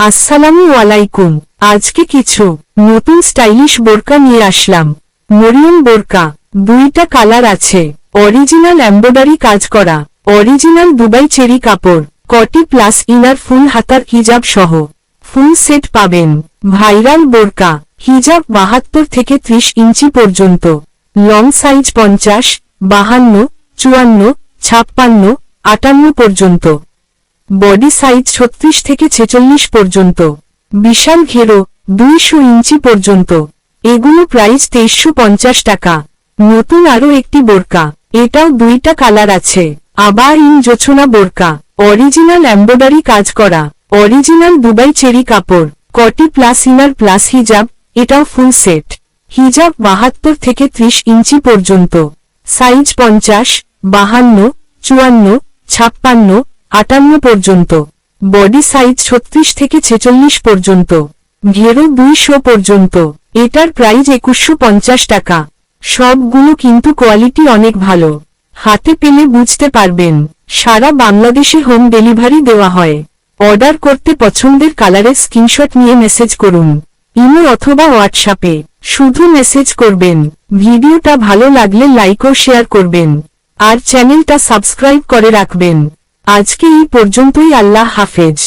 আসসালামু আলাইকুম। আজকে কিছু নতুন স্টাইলিশ বোরকা নিয়ে আসলাম। মরিয়ম বোরকা, দুইটা কালার আছে। অরিজিনাল এমব্রয়ডারি কাজ করা, অরিজিনাল দুবাই চেরি কাপড়, কটি প্লাস ইনার ফুল হাতার হিজাব সহ ফুল সেট পাবেন। ভাইরাল বোরকা, হিজাব 72 থেকে 30 ইঞ্চি পর্যন্ত, লং সাইজ 50, 52, 54, 56, 58 পর্যন্ত, বডি সাইজ 36 থেকে 46 পর্যন্ত, বিশাল ঘেরো 200 ইঞ্চি পর্যন্ত। এগুলো প্রাইস 2350 টাকা। নতুন আরো একটি বোরকা, এটাও দুইটা কালার আছে। আবার জোছনা বোরকা, অরিজিনাল এমব্রয়ডারি কাজ করা, অরিজিনাল দুবাই চেরি কাপড়, কটি প্লাস ইনার প্লাস হিজাব, এটাও ফুল সেট। হিজাব 72 থেকে 30 ইঞ্চি পর্যন্ত, সাইজ 50, 52, 54, 56, 58 পর্যন্ত, বডি সাইজ 36 থেকে 46 পর্যন্ত, ঘেরো 200 পর্যন্ত। এটার প্রাইস 2150 টাকা। সবগুলো কিন্তু কোয়ালিটি অনেক ভালো, হাতে পেলে বুঝতে পারবেন। সারা বাংলাদেশে হোম ডেলিভারি দেওয়া হয়। অর্ডার করতে পছন্দের কালারের স্ক্রিনশট নিয়ে মেসেজ করুন ইমো অথবা হোয়াটসঅ্যাপে। শুধু মেসেজ করবেন। ভিডিওটা ভালো লাগলে লাইক ও শেয়ার করবেন, আর চ্যানেলটা সাবস্ক্রাইব করে রাখবেন। আজকে এই পর্যন্তই। আল্লাহ হাফেজ।